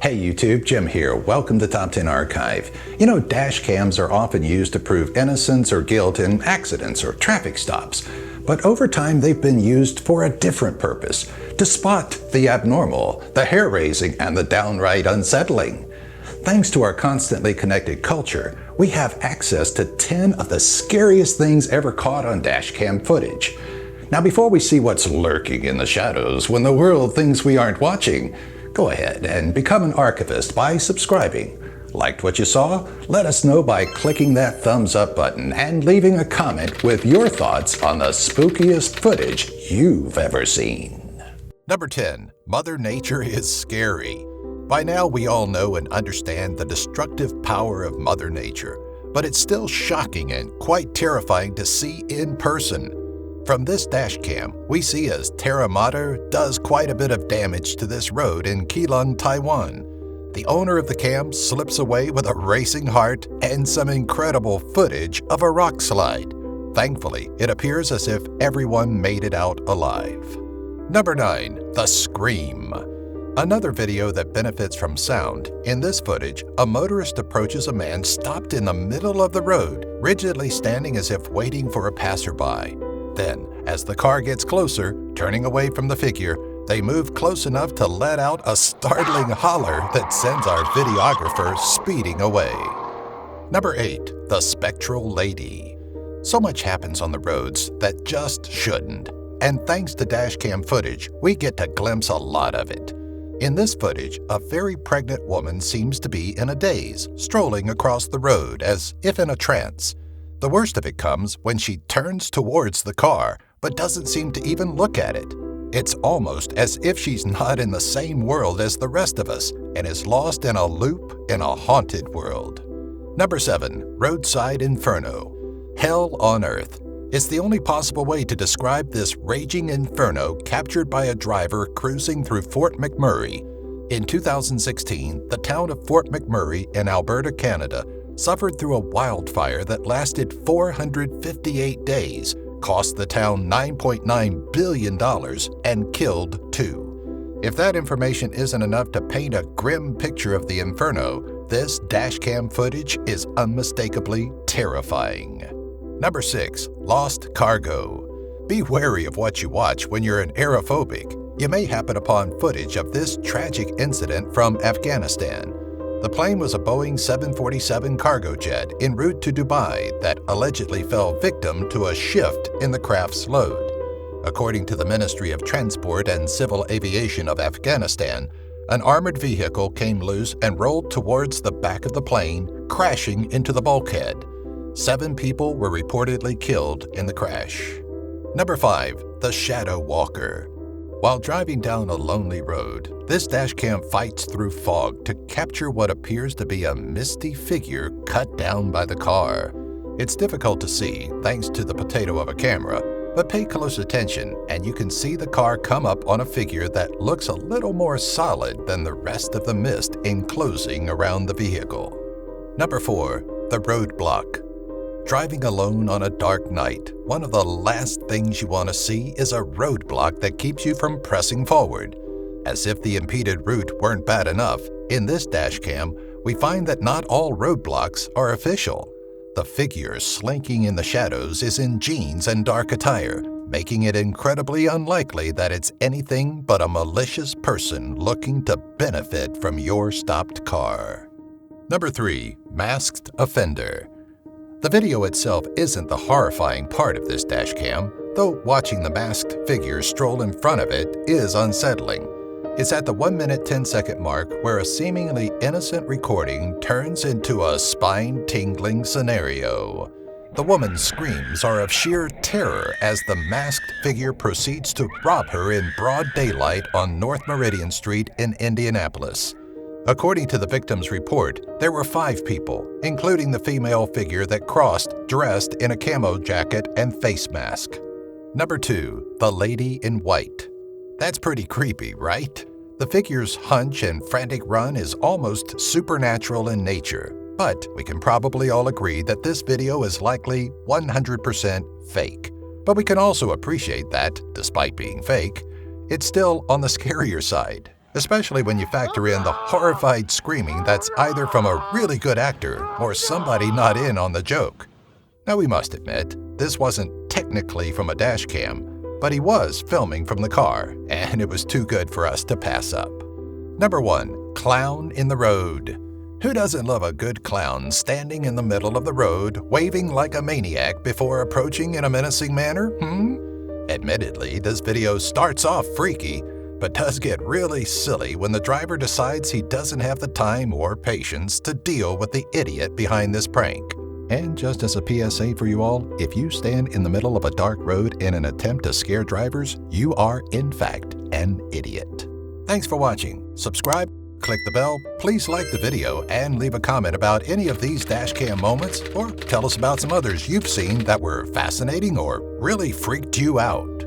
Hey YouTube, Jim here. Welcome to Top 10 Archive. You know, dash cams are often used to prove innocence or guilt in accidents or traffic stops. But over time, they've been used for a different purpose, to spot the abnormal, the hair-raising, and the downright unsettling. Thanks to our constantly connected culture, we have access to 10 of the scariest things ever caught on dash cam footage. Now, before we see what's lurking in the shadows when the world thinks we aren't watching, go ahead and become an archivist by subscribing. Liked what you saw? Let us know by clicking that thumbs up button and leaving a comment with your thoughts on the spookiest footage you've ever seen. Number 10. Mother Nature is scary. By now we all know and understand the destructive power of Mother Nature, but it's still shocking and quite terrifying to see in person. From this dash cam, we see as Terra Mater does quite a bit of damage to this road in Keelung, Taiwan. The owner of the cam slips away with a racing heart and some incredible footage of a rock slide. Thankfully, it appears as if everyone made it out alive. Number 9. The Scream. Another video that benefits from sound. In this footage, a motorist approaches a man stopped in the middle of the road, rigidly standing as if waiting for a passerby. Then, as the car gets closer, turning away from the figure, they move close enough to let out a startling holler that sends our videographer speeding away. Number 8. The Spectral Lady. So much happens on the roads that just shouldn't. And thanks to dashcam footage, we get to glimpse a lot of it. In this footage, a very pregnant woman seems to be in a daze, strolling across the road as if in a trance. The worst of it comes when she turns towards the car, but doesn't seem to even look at it. It's almost as if she's not in the same world as the rest of us and is lost in a loop in a haunted world. Number 7. Roadside Inferno. Hell on Earth. It's the only possible way to describe this raging inferno captured by a driver cruising through Fort McMurray. In 2016, the town of Fort McMurray in Alberta, Canada, suffered through a wildfire that lasted 458 days, cost the town $9.9 billion, and killed 2. If that information isn't enough to paint a grim picture of the inferno, this dashcam footage is unmistakably terrifying. Number 6. Lost Cargo. Be wary of what you watch when you're an aerophobic. You may happen upon footage of this tragic incident from Afghanistan. The plane was a Boeing 747 cargo jet en route to Dubai that allegedly fell victim to a shift in the craft's load. According to the Ministry of Transport and Civil Aviation of Afghanistan, an armored vehicle came loose and rolled towards the back of the plane, crashing into the bulkhead. 7 people were reportedly killed in the crash. Number 5. The Shadow Walker. While driving down a lonely road, this dashcam fights through fog to capture what appears to be a misty figure cut down by the car. It's difficult to see thanks to the potato of a camera, but pay close attention and you can see the car come up on a figure that looks a little more solid than the rest of the mist enclosing around the vehicle. Number 4. The Roadblock. Driving alone on a dark night, one of the last things you want to see is a roadblock that keeps you from pressing forward. As if the impeded route weren't bad enough, in this dashcam, we find that not all roadblocks are official. The figure slinking in the shadows is in jeans and dark attire, making it incredibly unlikely that it's anything but a malicious person looking to benefit from your stopped car. Number 3. Masked Offender. The video itself isn't the horrifying part of this dashcam, though watching the masked figure stroll in front of it is unsettling. It's at the 1 minute 10 second mark where a seemingly innocent recording turns into a spine-tingling scenario. The woman's screams are of sheer terror as the masked figure proceeds to rob her in broad daylight on North Meridian Street in Indianapolis. According to the victim's report, there were 5 people, including the female figure that crossed dressed in a camo jacket and face mask. Number 2. The Lady in White. That's pretty creepy, right? The figure's hunch and frantic run is almost supernatural in nature, but we can probably all agree that this video is likely 100% fake. But we can also appreciate that, despite being fake, it's still on the scarier side. especially when you factor in the horrified screaming that's either from a really good actor or somebody not in on the joke. Now we must admit, this wasn't technically from a dash cam, but he was filming from the car, and it was too good for us to pass up. Number 1. Clown in the road. Who doesn't love a good clown standing in the middle of the road, waving like a maniac before approaching in a menacing manner? Admittedly, this video starts off freaky, but does get really silly when the driver decides he doesn't have the time or patience to deal with the idiot behind this prank. And just as a PSA for you all, if you stand in the middle of a dark road in an attempt to scare drivers, you are in fact an idiot. Thanks for watching. Subscribe, click the bell, please like the video, and leave a comment about any of these dashcam moments, or tell us about some others you've seen that were fascinating or really freaked you out.